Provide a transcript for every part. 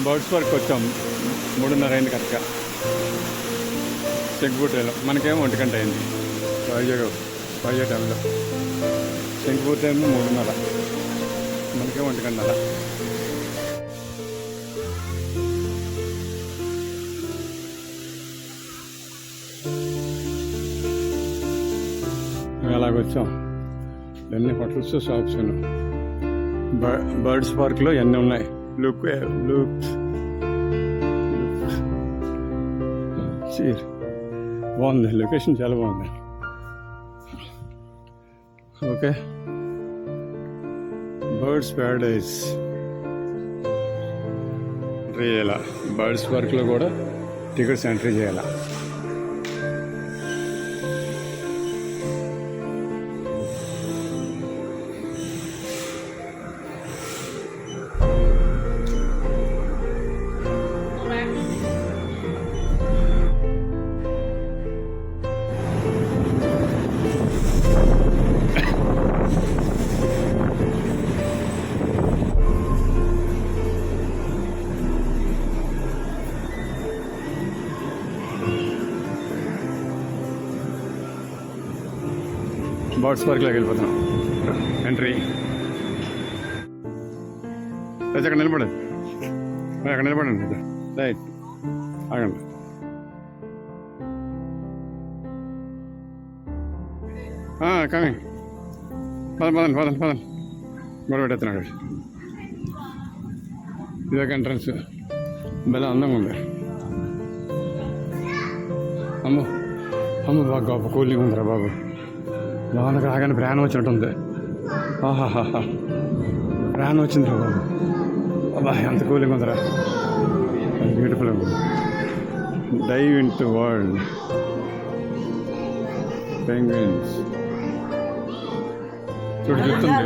Birds park వచ్చాం 3:30 అయింది కరెక్ట్గా. శంకుపూర్తిలో మనకేమో 1 గంట అయింది. వైజాగ్ టైంలో శంకుపూర్తి ఏమో 3:30, మనకేమో 1 గంట. అలాగొచ్చాం. ఎన్ని హోటల్స్, షాప్స్, బర్డ్స్ పార్క్లో ఎన్ని ఉన్నాయి. లుక్ బాగుంది, లొకేషన్ చాలా బాగుంది. ఓకే, బర్డ్స్ ప్యారడైజ్ ఎంట్రీ చేయాలా. బర్డ్స్ పార్క్లో కూడా టికెట్స్ ఎంట్రీ చేయాలా. బర్డ్స్ పార్క్లోకి వెళ్ళిపోతున్నాం. ఎంట్రీ అక్కడ నిలబడండి, అక్కడ నిలబడండి. రైట్, ఆగండి. కమింగ్, పదండి. గొడవ పెట్టేస్తున్నాడు. ఇదొక ఎంట్రన్స్. భలే అందంగా ఉంది. అమ్మ బాగా గొప్ప కూలింగ్ ఉందిరా బాబు. లోనకి రాగానే ప్రయాణం వచ్చినట్టుంది. ఆహాహా, ప్రయాణం వచ్చిందిరా బాబు. అబ్బా, ఎంత కూలింగ్ ఉందిరా. బ్యూటిఫుల్ ఉంది. Dive into world penguins. చూడు, చెప్తుంది.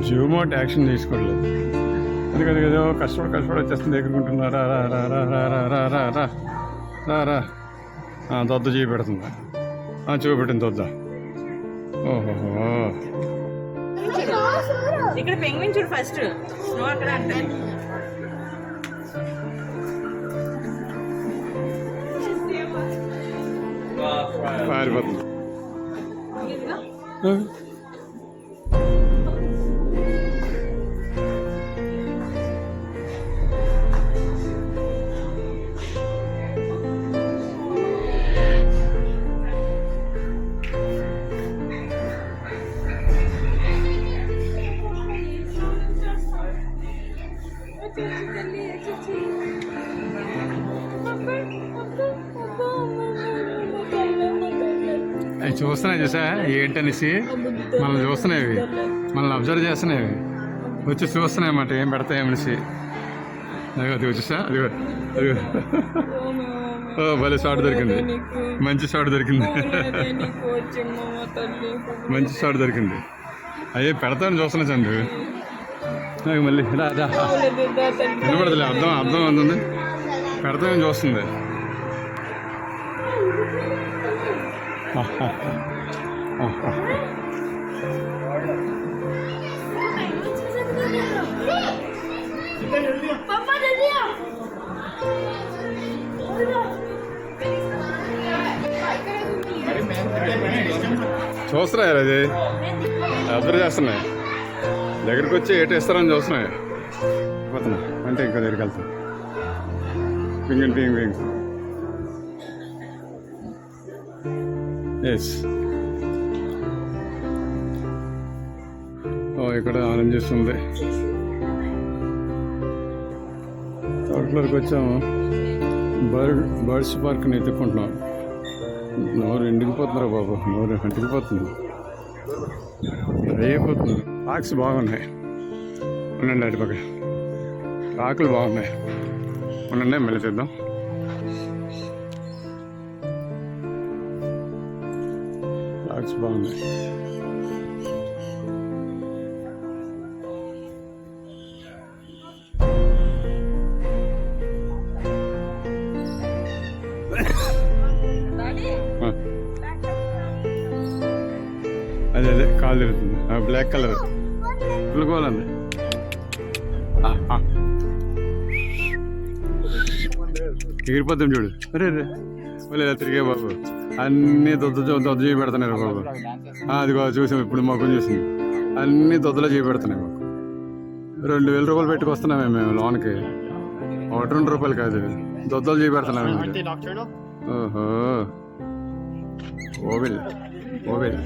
జూమౌట్ యాక్షన్ తీసుకోవట్లేదు. ఎందుకంటే ఏదో కష్టపడి వచ్చేస్తుంది. ఎగురుకుంటున్నారా, రా దొద్ద చూపెడుతుందా? చూపెట్టింది దొద్ద. ఓహో, ఇక్కడ పెంగ్విన్ చూడు ఫస్ట్. స్నో అక్కడ అంటే పారిపోతుంది. అవి చూస్తున్నాయి, చూసా ఏంటనేసి మనల్ని చూస్తున్నాయి. మనల్ని అబ్జర్వ్ చేస్తున్నాయి. వచ్చి చూస్తున్నాయి అన్నమాట, ఏం పెడతాయేమనేసి. అది వచ్చేసా, అదిగో భలే షాట్ దొరికింది. మంచి షాట్ దొరికింది. మంచి షాట్ దొరికింది. అయ్యే పెడతామని చూస్తున్నా చంద్రు. మళ్ళీ వినపడదులే, అర్థం అవుతుంది. పెడతామని చూస్తుంది. చూస్తున్నాయి, అది అబ్జర్వ్ చేస్తున్నాయి. దగ్గరికి వచ్చి ఏటేస్తారని చూస్తున్నాయి. పోతున్నా అంటే ఇంకా దగ్గరికి వెళ్తాం. పింగ్ ఎస్. ఇక్కడ ఆరెంజెస్ ఉంది. థర్డ్ ఫ్లోర్కి వచ్చాము. బర్డ్స్ పార్క్ని ఎత్తుక్కుంటున్నాం. నోరు ఎండిగిపోతున్నారా బాబు, నోరు అంటికిపోతుంది, అయిపోతుంది. పార్క్స్ బాగున్నాయి. ఉండండి, అటు పక్క పార్కులు బాగున్నాయి. ఉండండి, మళ్ళీ చూద్దాం. పార్క్స్ బాగుంది. అదే అదే కాలు తిరుగుతుంది. బ్లాక్ కలర్ పులుకోవాలండి. ఎగిరిపోతుంది చూడు. అరే రే ఇలా తిరిగే బాబు, అన్నీ దొద్ద చేయి పెడుతున్నారు బాబు. అదిగో చూసాం ఇప్పుడు మాకు చూసింది, అన్నీ దొద్దలో చేయి పెడుతున్నాయి మాకు. 2000 రూపాయలు పెట్టుకొస్తున్నామే మేము లోన్కి. 1-2 రూపాయలు కాదు, దొద్దలు చేయి పెడుతున్నాము. ఓహో ఓవిల్ ఓవిల్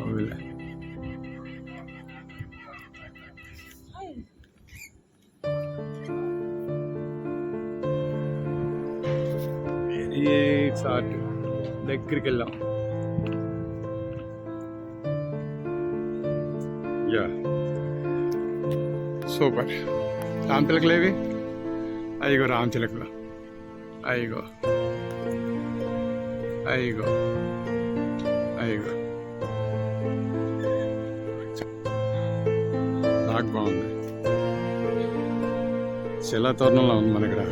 ఓవిల్. షార్ట్ దగ్గరికి వెళ్ళాం. Yeah super. రామచిలకలు ఏవి? అయ్యగో రామచిలకలు, అయ్యగో అయ్యగో అయ్యగో. నాకు బాగుంది. శిలాతోరణంలో ఉంది మన ఇక్కడ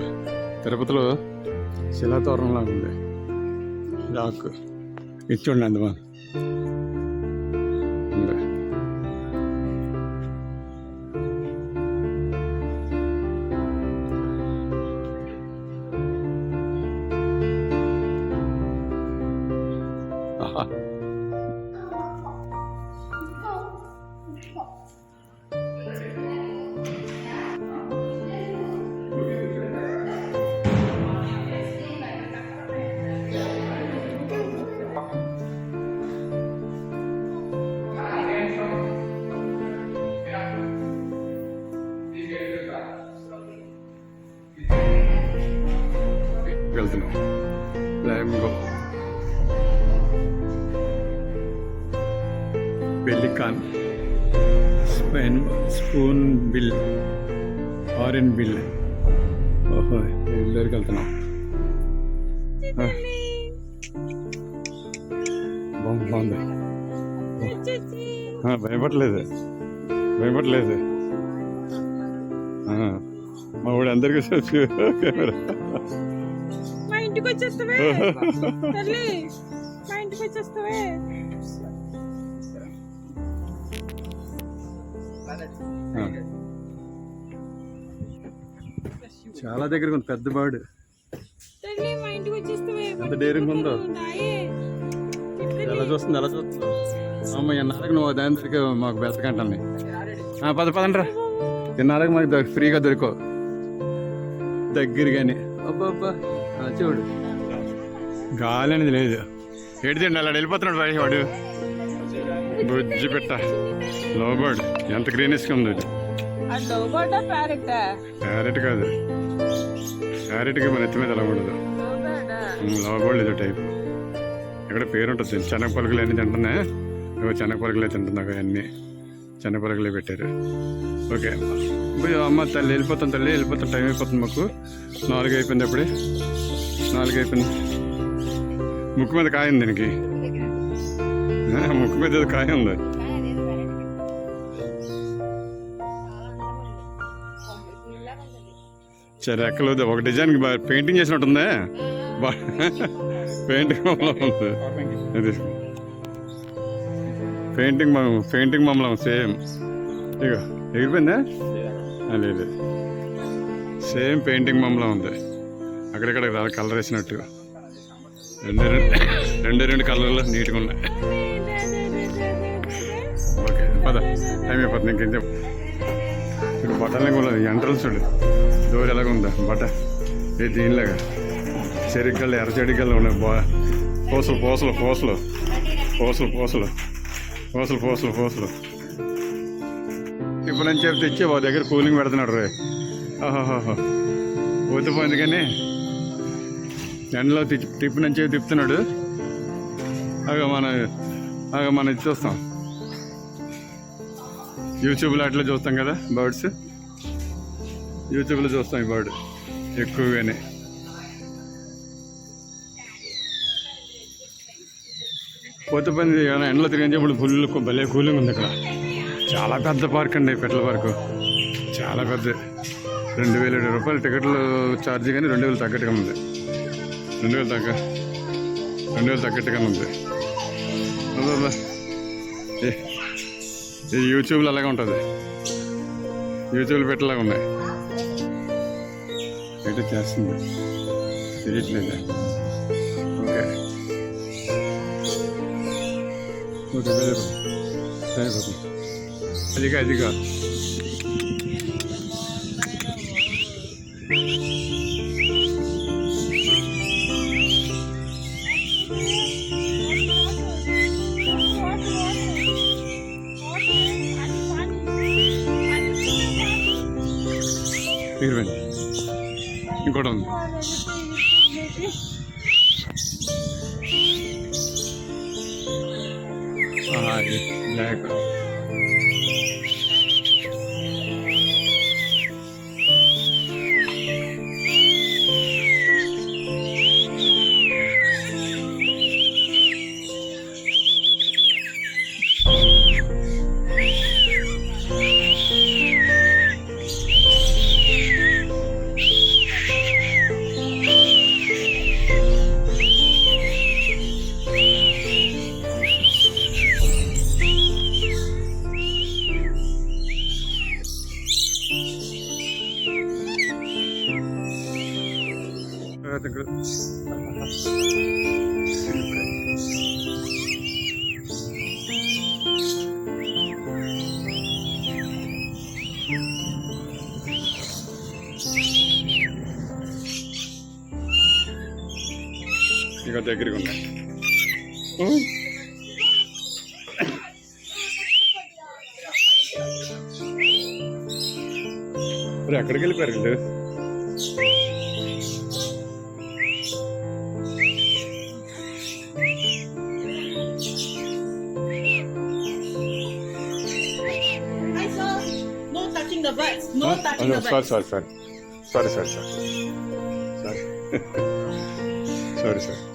తిరుపతిలో. శిలాతోరణంలా ఉంది రాకు. ఇచ్చండి అందుమా వెళ్తున్నాం. లైమ్గో pelican spoonbill orange bill. ఓహో దగ్గరికి వెళ్తున్నాం. బాగుంది. భయపడలేదు భయపడలేదు. మా వాడు అందరికీ కెమెరా. మా ఇంటికి వచ్చేస్తావే తల్లి, మా ఇంటికి వచ్చేస్తావే. చాలా దగ్గరగా ఉంది పెద్ద బర్డ్. తల్లి మా ఇంటికి వచ్చేస్తావే. ఎంత డేరింగ్ ఉందో. ఎలా చూస్తుంది ఎలా చూస్తుంది. అమ్మ ఎన్నాళ్ళకి నువ్వు దాని దగ్గర మాకు బెతకంటాన్ని. పదండ్రా, ఎన్నాళ్ళకి మాకు ఫ్రీగా దొరికో దగ్గరగానే. అబ్బా అబ్బా చూడు, గాలి అనేది లేదు. ఏడిదండి అలా వెళ్ళిపోతున్నాడు బాయ్ వాడు. బుజ్జి పెట్ట లవ్ బర్డ్. ఎంత గ్రీనిష్గా ఉంది. ప్యారెట్ కాదు, ప్యారెట్కి మన ఎత్తి మీద ఎలా ఉండదు. లవ్ బర్డ్ ఏదో టైప్. ఇక్కడ పేరు ఉంటుంది. శనగ పలుకులు అన్నీ తింటున్నాయి. శనగ పలుకులే తింటున్నాక అన్నీ శనగ పలుకులే పెట్టారు. ఓకే అమ్మ తల్లి వెళ్ళిపోతాం, తల్లి వెళ్ళిపోతాం. టైం అయిపోతుంది మాకు. 4 అయిపోయింది అప్పుడే. 4 అయిపోయింది. ముక్కు మీద కాయ ఉంది దీనికి. ముక్కు మీద ఏదో కాయ ఉంది. రెక్కలు ఒక డిజైన్ పెయింటింగ్ చేసినట్టుందే. పెయింటింగ్ మమ్మల్ని ఉంది. పెయింటింగ్ మమ్మల్ని సేమ్. ఇక ఎగిరిపోయిందా? లేదు, సేమ్ పెయింటింగ్ మమ్మల్ని ఉంది. అక్కడక్కడ కలర్ వేసినట్టుగా రెండు కలర్లు నీట్గా ఉన్నాయి. ఓకే పద, టైం అయిపోతుంది. ఇంకేం చెప్పు. ఇక్కడ బట్టలనే కూడా ఎంట్రన్స్ చూడు, డోర్ ఎలాగ ఉందా బట్ట. ఏ దీనిలాగా చెరికల్లో ఎర్ర చెరికల్లో ఉన్నాయి. పూసలు పూసలు పూసలు పూసలు పూసలు పూసలు పూసలు పూసలు. ఇప్పుడు అని చెప్పి తెచ్చి వాళ్ళ దగ్గర కూలింగ్ పెడుతున్నాడు రే. ఆహాహా పోతే కానీ ఎండలో టిప్పు నుంచి తిప్పుతున్నాడు. మనం ఇది చూస్తాం యూట్యూబ్లో అట్లా చూస్తాం కదా బర్డ్స్. యూట్యూబ్లో చూస్తాం ఈ బర్డ్ ఎక్కువగానే. పోతే పని ఏమైనా ఎండలో తిరిగించేప్పుడు ఫుల్ భలే కూలింగ్ ఉంది ఇక్కడ. చాలా పెద్ద పార్క్ అండి పెట్టల పార్కు, చాలా పెద్ద. 2020 రూపాయలు టికెట్లు ఛార్జీ, కానీ 2000 తగ్గట్టుగా ఉంది. 2000 తగ్గట్టుగా ఉంది. అబ్బా, ఇది యూట్యూబ్లో అలాగే ఉంటుంది. యూట్యూబ్లో పెట్టలాగా ఉన్నాయి. అయితే చేస్తుంది తెలియట్లేదు. ఓకే ఓకే సరిపోతుంది. అదిగా ఇరవై ఇంకోటి ఉంది. బ్లాక్ ఇక దగ్గరికి ఉన్నాయి. మరి ఎక్కడికి వెళ్ళిపోయారు వీళ్ళు? No touching the birds. No touching the birds. Sorry.